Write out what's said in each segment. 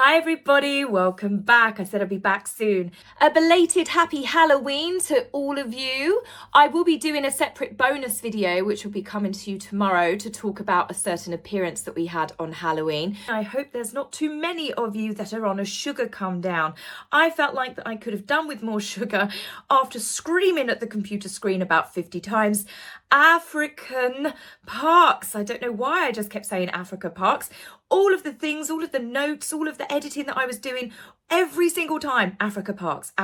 Hi everybody, welcome back. I said I'd be back soon. A belated happy Halloween to all of you. I will be doing a separate bonus video which will be coming to you tomorrow to talk about a certain appearance that we had on Halloween. I hope there's not too many of you that are on a sugar come down. I felt like that I could have done with more sugar after screaming at the computer screen about 50 times. African parks. I don't know why I just kept saying Africa parks. All of the things, all of the notes, all of the editing that I was doing, every single time, Africa parks,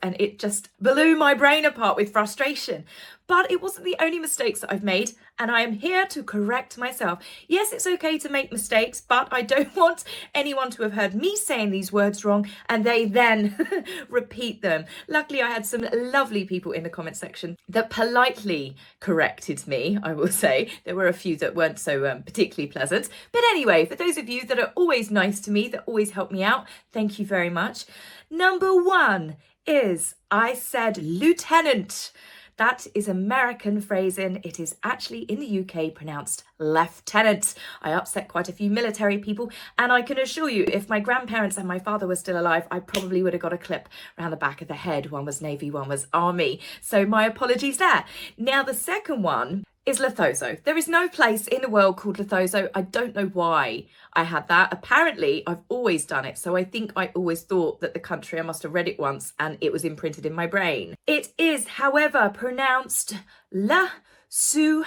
and it just blew my brain apart with frustration. But it wasn't the only mistakes that I've made, and I am here to correct myself. Yes, it's okay to make mistakes, but I don't want anyone to have heard me saying these words wrong and they then repeat them. Luckily, I had some lovely people in the comment section that politely corrected me, I will say. There were a few that weren't so particularly pleasant. But anyway, for those of you that are always nice to me, that always help me out, thank you very much. Number one is I said lieutenant. That is American phrasing. It is actually in the UK pronounced lieutenant. I upset quite a few military people, and I can assure you, if my grandparents and my father were still alive, I probably would have got a clip around the back of the head. One was Navy, one was Army. So my apologies there. Now the second one is Lethoso. There is no place in the world called Lethoso. I don't know why I had that. Apparently, I've always done it. So I think I always thought that the country, I must have read it once and it was imprinted in my brain. It is, however, pronounced La-Su-Tu.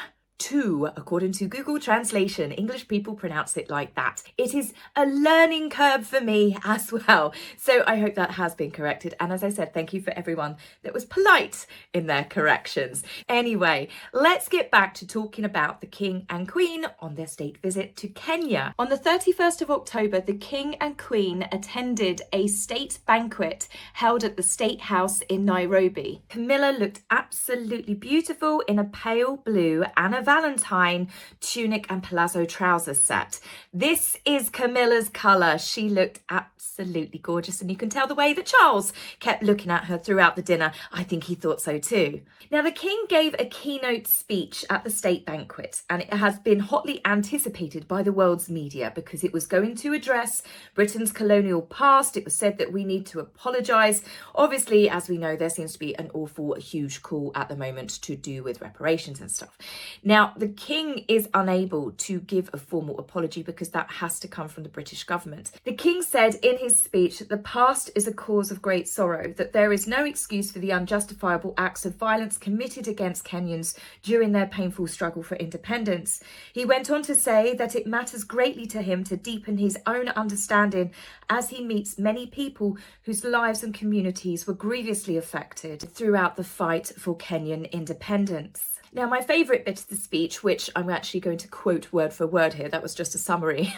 According to Google Translation, English people pronounce it like that. It is a learning curve for me as well. So I hope that has been corrected. And as I said, thank you for everyone that was polite in their corrections. Anyway, let's get back to talking about the King and Queen on their state visit to Kenya. On the 31st of October, the King and Queen attended a state banquet held at the State House in Nairobi. Camilla looked absolutely beautiful in a pale blue and a Valentine tunic and palazzo trousers set. This is Camilla's colour. She looked absolutely gorgeous, and you can tell the way that Charles kept looking at her throughout the dinner. I think he thought so too. Now, the King gave a keynote speech at the state banquet, and it has been hotly anticipated by the world's media because it was going to address Britain's colonial past. It was said that we need to apologise. Obviously, as we know, there seems to be an awful, huge call at the moment to do with reparations and stuff. Now, the King is unable to give a formal apology because that has to come from the British government. The King said in his speech that the past is a cause of great sorrow, that there is no excuse for the unjustifiable acts of violence committed against Kenyans during their painful struggle for independence. He went on to say that it matters greatly to him to deepen his own understanding as he meets many people whose lives and communities were grievously affected throughout the fight for Kenyan independence. Now, my favourite bit of the speech, which I'm actually going to quote word for word here, that was just a summary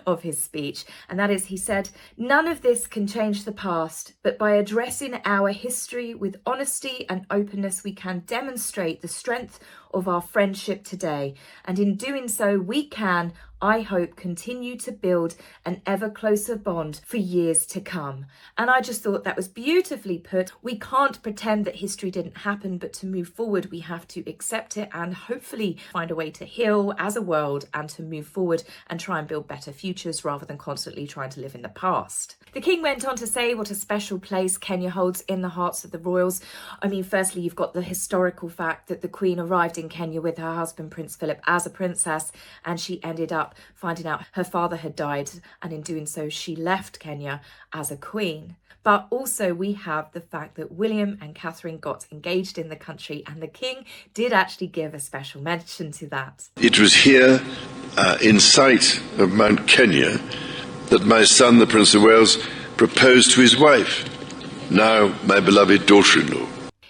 of his speech, and that is, he said, "None of this can change the past, but by addressing our history with honesty and openness, we can demonstrate the strength of our friendship today. And in doing so, we can, I hope, continue to build an ever closer bond for years to come." And I just thought that was beautifully put. We can't pretend that history didn't happen, but to move forward, we have to accept it and hopefully find a way to heal as a world and to move forward and try and build better futures rather than constantly trying to live in the past. The King went on to say what a special place Kenya holds in the hearts of the royals. I mean, firstly, you've got the historical fact that the Queen arrived in Kenya with her husband, Prince Philip, as a princess, and she ended up finding out her father had died, and in doing so, she left Kenya as a queen. But also we have the fact that William and Katherine got engaged in the country, and the King did actually give a special mention to that. "It was here, in sight of Mount Kenya, that my son, the Prince of Wales, proposed to his wife, now my beloved daughter-in-law."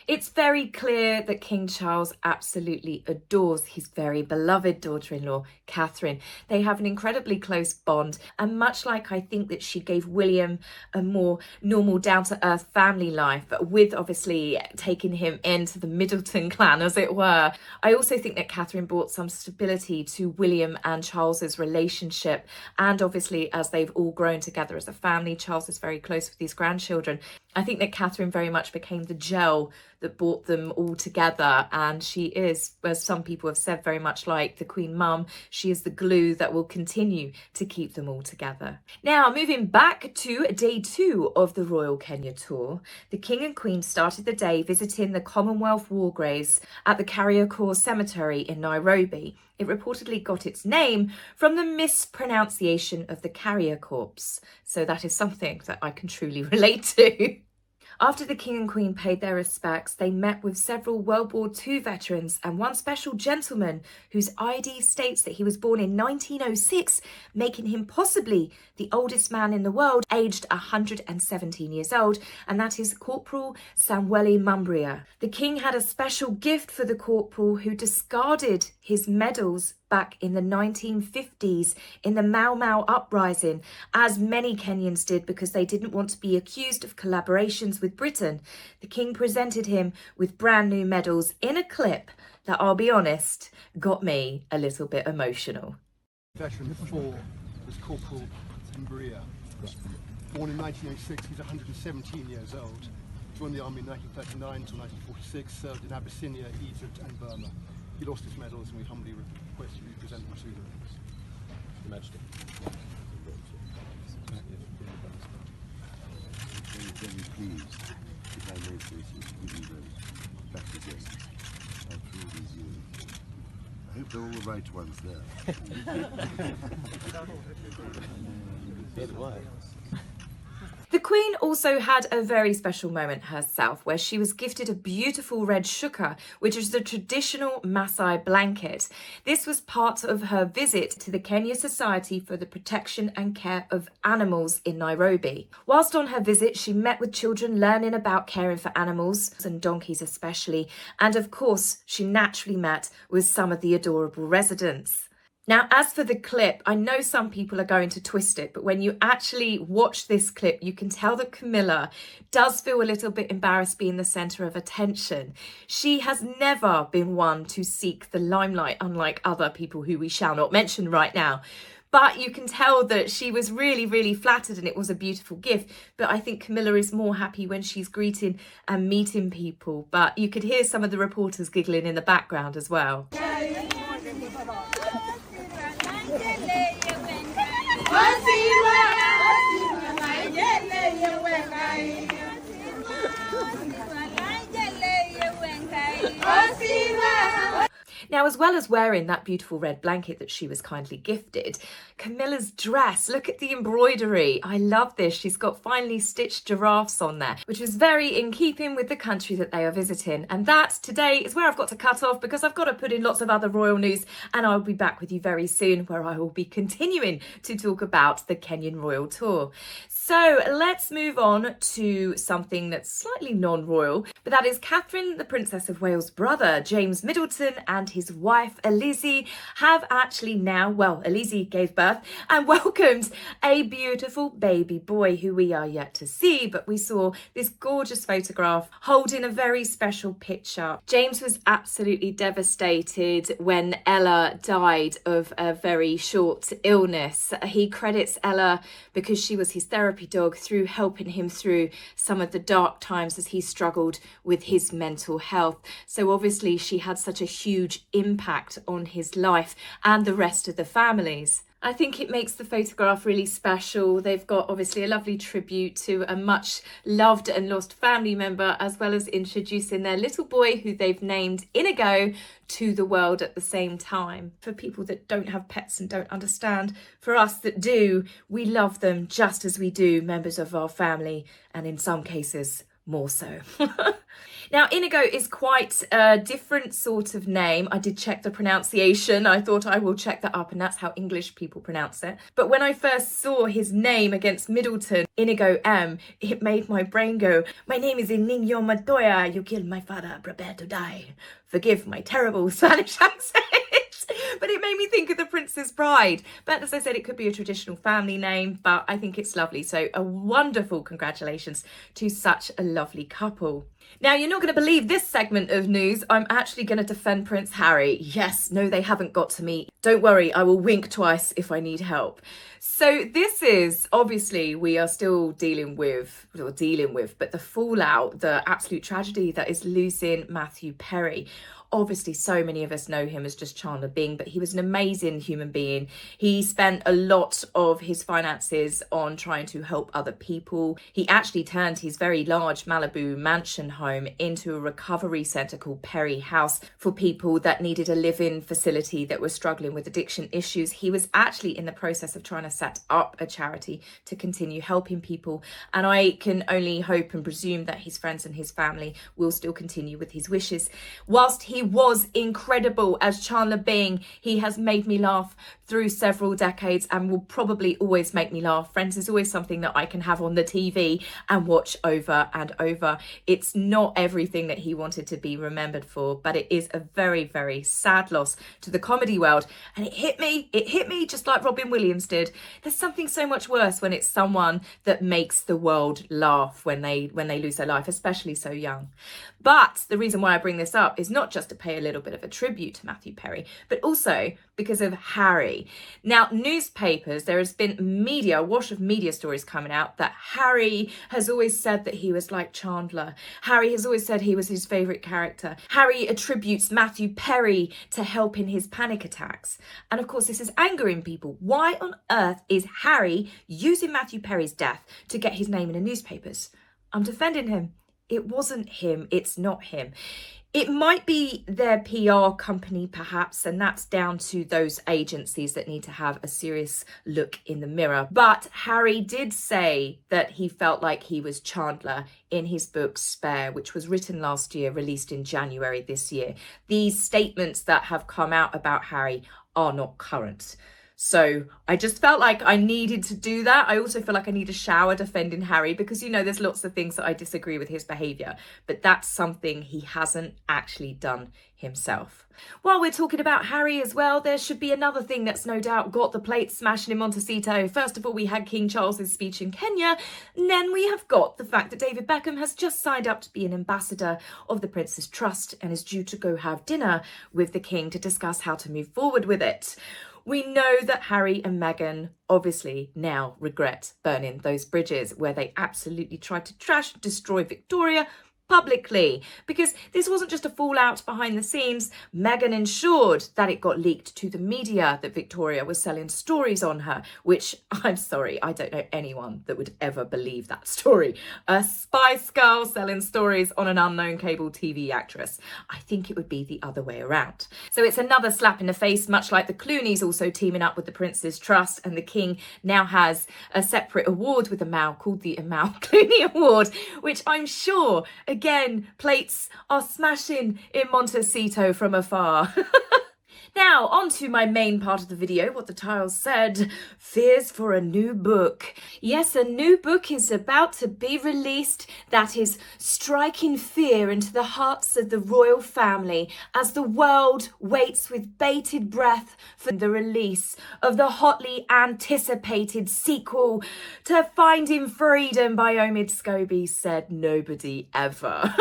It's very clear that King Charles absolutely adores his very beloved daughter-in-law, Katherine. They have an incredibly close bond, and much like I think that she gave William a more normal, down-to-earth family life, but with obviously taking him into the Middleton clan, as it were, I also think that Katherine brought some stability to William and Charles's relationship, and obviously as they've all grown together as a family, Charles is very close with his grandchildren. I think that Katherine very much became the gel that brought them all together, and she is, as some people have said, very much like the Queen Mum. She is the glue that will continue to keep them all together. Now, moving back to day 2 of the Royal Kenya tour, the King and Queen started the day visiting the Commonwealth war graves at the Kariakor Cemetery in Nairobi. It reportedly got its name from the mispronunciation of the carrier corpse. So that is something that I can truly relate to. After the King and Queen paid their respects, they met with several World War II veterans and one special gentleman whose ID states that he was born in 1906, making him possibly the oldest man in the world, aged 117 years old, and that is Corporal Samweli Mumbria. The King had a special gift for the corporal, who discarded his medals back in the 1950s in the Mau Mau uprising, as many Kenyans did because they didn't want to be accused of collaborations with Britain. The King presented him with brand new medals in a clip that, I'll be honest, got me a little bit emotional. Veteran 4 was Corporal Mbria. Born in 1906, he's 117 years old. Joined the army in 1939 to 1946, served in Abyssinia, Egypt and Burma. He lost his medals and we humbly request you present them to them. Your Majesty. Very pleased, if I may say so, to give you those back again. After all these years. I hope they're all the right ones there. So do I. The Queen also had a very special moment herself, where she was gifted a beautiful red shuka, which is the traditional Maasai blanket. This was part of her visit to the Kenya Society for the Protection and Care of Animals in Nairobi. Whilst on her visit, she met with children learning about caring for animals, and donkeys especially, and of course, she naturally met with some of the adorable residents. Now, as for the clip, I know some people are going to twist it, but when you actually watch this clip, you can tell that Camilla does feel a little bit embarrassed being the centre of attention. She has never been one to seek the limelight, unlike other people who we shall not mention right now. But you can tell that she was really, really flattered and it was a beautiful gift. But I think Camilla is more happy when she's greeting and meeting people. But you could hear some of the reporters giggling in the background as well. Now, as well as wearing that beautiful red blanket that she was kindly gifted, Camilla's dress, look at the embroidery. I love this. She's got finely stitched giraffes on there, which is very in keeping with the country that they are visiting. And that today is where I've got to cut off because I've got to put in lots of other royal news, and I'll be back with you very soon where I will be continuing to talk about the Kenyan royal tour. So let's move on to something that's slightly non-royal, but that is Katherine, the Princess of Wales' brother, James Middleton, and his wife, Elise, have actually now, well, Elise gave birth and welcomed a beautiful baby boy who we are yet to see, but we saw this gorgeous photograph holding a very special picture. James was absolutely devastated when Ella died of a very short illness. He credits Ella because she was his therapy dog through helping him through some of the dark times as he struggled with his mental health. So obviously she had such a huge impact on his life and the rest of the families. I think it makes the photograph really special. They've got obviously a lovely tribute to a much loved and lost family member, as well as introducing their little boy who they've named Inigo to the world at the same time. For people that don't have pets and don't understand, for us that do, we love them just as we do members of our family, and in some cases more so. Now, Inigo is quite a different sort of name. I did check the pronunciation. I thought I will check that up, and that's how English people pronounce it. But when I first saw his name against Middleton, Inigo M, it made my brain go, my name is Inigo Montoya. You killed my father. Prepare to die. Forgive my terrible Spanish accent. But it made me think of the Princess Bride. But as I said, it could be a traditional family name, but I think it's lovely. So a wonderful congratulations to such a lovely couple. Now, you're not going to believe this segment of news. I'm actually going to defend Prince Harry. Yes, no, they haven't got to me. Don't worry, I will wink twice if I need help. So this is, obviously, we are still dealing with, but the fallout, the absolute tragedy that is losing Matthew Perry. Obviously, so many of us know him as just Chandler Bing, but he was an amazing human being. He spent a lot of his finances on trying to help other people. He actually turned his very large Malibu mansion home into a recovery centre called Perry House for people that needed a live-in facility that were struggling with addiction issues. He was actually in the process of trying to set up a charity to continue helping people. And I can only hope and presume that his friends and his family will still continue with his wishes. Whilst he was incredible as Chandler Bing, he has made me laugh through several decades and will probably always make me laugh. Friends is always something that I can have on the TV and watch over and over. It's not everything that he wanted to be remembered for, but it is a very, very sad loss to the comedy world. And it hit me just like Robin Williams did. There's something so much worse when it's someone that makes the world laugh when they lose their life, especially so young. But the reason why I bring this up is not just to pay a little bit of a tribute to Matthew Perry, but also because of Harry. Now, newspapers, there has been a wash of media stories coming out that Harry has always said that he was like Chandler. Harry has always said he was his favourite character. Harry attributes Matthew Perry to helping his panic attacks. And of course, this is angering people. Why on earth is Harry using Matthew Perry's death to get his name in the newspapers? I'm defending him. It wasn't him. It's not him. It might be their PR company, perhaps, and that's down to those agencies that need to have a serious look in the mirror. But Harry did say that he felt like he was Chandler in his book Spare, which was written last year, released in January this year. These statements that have come out about Harry are not current. So I just felt like I needed to do that. I also feel like I need a shower defending Harry because, you know, there's lots of things that I disagree with his behaviour, but that's something he hasn't actually done himself. While we're talking about Harry as well, there should be another thing that's no doubt got the plate smashing in Montecito. First of all, we had King Charles's speech in Kenya, and then we have got the fact that David Beckham has just signed up to be an ambassador of the Prince's Trust and is due to go have dinner with the King to discuss how to move forward with it. We know that Harry and Meghan obviously now regret burning those bridges where they absolutely tried to trash and destroy Victoria publicly, because this wasn't just a fallout behind the scenes. Meghan ensured that it got leaked to the media that Victoria was selling stories on her, which, I'm sorry, I don't know anyone that would ever believe that story. A Spice Girl selling stories on an unknown cable TV actress. I think it would be the other way around. So it's another slap in the face, much like the Clooneys also teaming up with the Prince's Trust, and the King now has a separate award with Amal called the Amal Clooney Award, which I'm sure, again, plates are smashing in Montecito from afar. Now, on to my main part of the video, what the title said, fears for a new book. Yes, a new book is about to be released that is striking fear into the hearts of the royal family as the world waits with bated breath for the release of the hotly anticipated sequel to Finding Freedom by Omid Scobie, said nobody ever.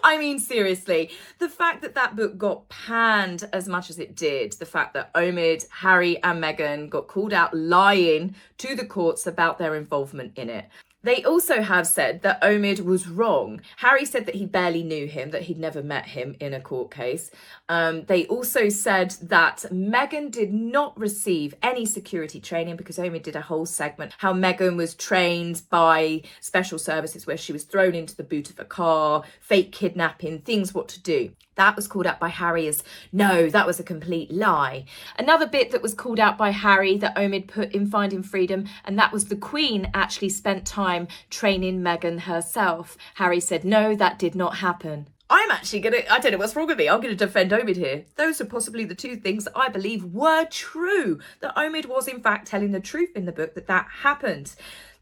I mean, seriously, the fact that that book got panned as much as it did, the fact that Omid, Harry and Meghan got called out lying to the courts about their involvement in it. They also have said that Omid was wrong. Harry said that he barely knew him, that he'd never met him in a court case. They also said that Meghan did not receive any security training because Omid did a whole segment how Meghan was trained by special services where she was thrown into the boot of a car, fake kidnapping, things what to do. That was called out by Harry as, no, that was a complete lie. Another bit that was called out by Harry that Omid put in Finding Freedom, and that was the Queen actually spent time training Meghan herself. Harry said, no, that did not happen. I'm actually I don't know what's wrong with me. I'm going to defend Omid here. Those are possibly the two things that I believe were true. That Omid was in fact telling the truth in the book, that happened.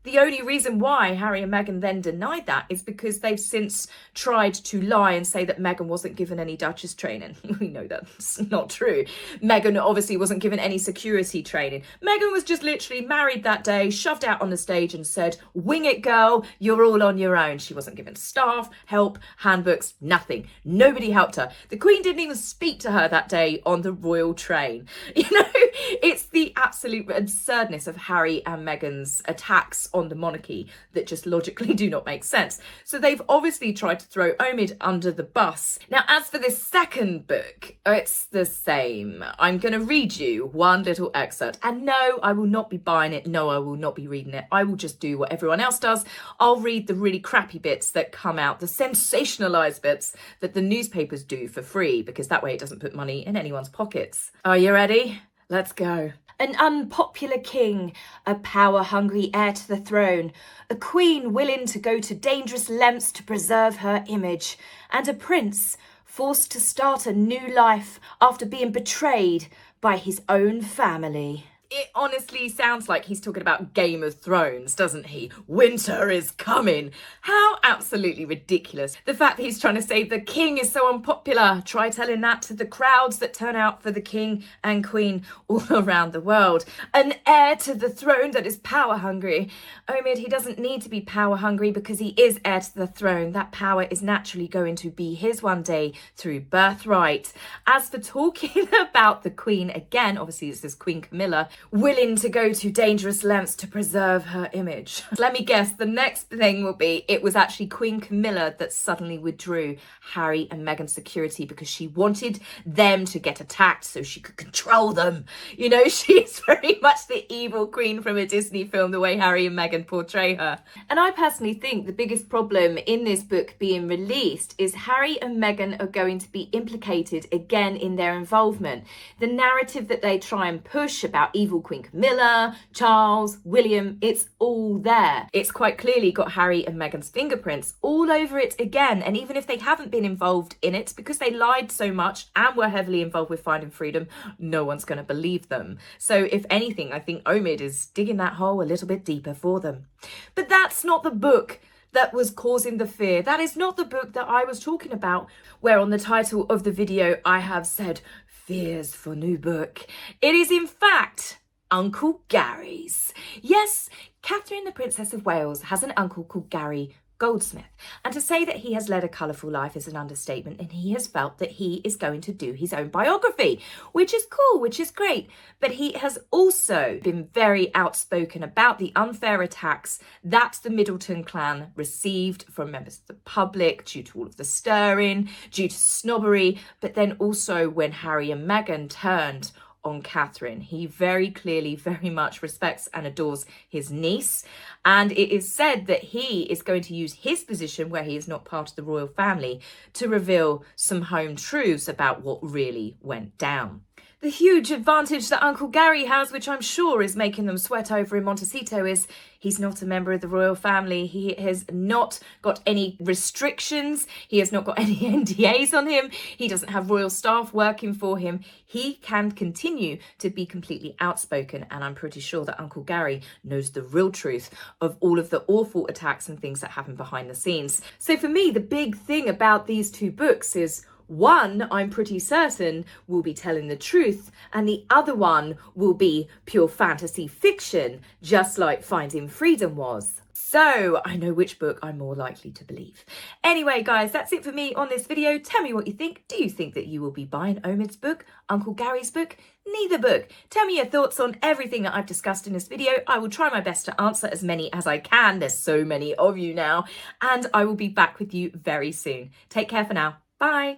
The only reason why Harry and Meghan then denied that is because they've since tried to lie and say that Meghan wasn't given any Duchess training. We know that's not true. Meghan obviously wasn't given any security training. Meghan was just literally married that day, shoved out on the stage and said, "Wing it, girl, you're all on your own." She wasn't given staff, help, handbooks, nothing. Nobody helped her. The Queen didn't even speak to her that day on the royal train. You know, it's the absolute absurdness of Harry and Meghan's attacks on the monarchy that just logically do not make sense. So they've obviously tried to throw Omid under the bus. Now, as for this second book, it's the same. I'm going to read you one little excerpt. And no, I will not be buying it. No, I will not be reading it. I will just do what everyone else does. I'll read the really crappy bits that come out, the sensationalized bits that the newspapers do for free, because that way it doesn't put money in anyone's pockets. Are you ready? Let's go. An unpopular king, a power-hungry heir to the throne, a queen willing to go to dangerous lengths to preserve her image, and a prince forced to start a new life after being betrayed by his own family. It honestly sounds like he's talking about Game of Thrones, doesn't he? Winter is coming. How absolutely ridiculous. The fact that he's trying to say the king is so unpopular. Try telling that to the crowds that turn out for the king and queen all around the world. An heir to the throne that is power hungry. Omid, he doesn't need to be power hungry because he is heir to the throne. That power is naturally going to be his one day through birthright. As for talking about the queen, again, obviously this is Queen Camilla, willing to go to dangerous lengths to preserve her image. Let me guess, the next thing will be it was actually Queen Camilla that suddenly withdrew Harry and Meghan's security because she wanted them to get attacked so she could control them. You know, she's very much the evil queen from a Disney film, the way Harry and Meghan portray her. And I personally think the biggest problem in this book being released is Harry and Meghan are going to be implicated again in their involvement. The narrative that they try and push about evil Queen Camilla, Charles, William, it's all there. It's quite clearly got Harry and Meghan's fingerprints all over it again. And even if they haven't been involved in it, because they lied so much and were heavily involved with Finding Freedom, no one's going to believe them. So if anything, I think Omid is digging that hole a little bit deeper for them. But that's not the book that was causing the fear. That is not the book that I was talking about, where on the title of the video I have said, "Fears for New Book." It is in fact Uncle Gary's. Yes, Katherine, the Princess of Wales, has an uncle called Gary Goldsmith. And to say that he has led a colourful life is an understatement, and he has felt that he is going to do his own biography, which is cool, which is great. But he has also been very outspoken about the unfair attacks that the Middleton clan received from members of the public due to all of the stirring, due to snobbery, but then also when Harry and Meghan turned on Katherine. He very clearly, very much respects and adores his niece. And it is said that he is going to use his position, where he is not part of the royal family, to reveal some home truths about what really went down. The huge advantage that Uncle Gary has, which I'm sure is making them sweat over in Montecito, is he's not a member of the royal family. He has not got any restrictions. He has not got any NDAs on him. He doesn't have royal staff working for him. He can continue to be completely outspoken. And I'm pretty sure that Uncle Gary knows the real truth of all of the awful attacks and things that happen behind the scenes. So for me, the big thing about these two books is, one, I'm pretty certain, will be telling the truth, and the other one will be pure fantasy fiction, just like Finding Freedom was. So I know which book I'm more likely to believe. Anyway, guys, that's it for me on this video. Tell me what you think. Do you think that you will be buying Omid's book, Uncle Gary's book, neither book? Tell me your thoughts on everything that I've discussed in this video. I will try my best to answer as many as I can. There's so many of you now, and I will be back with you very soon. Take care for now. Bye.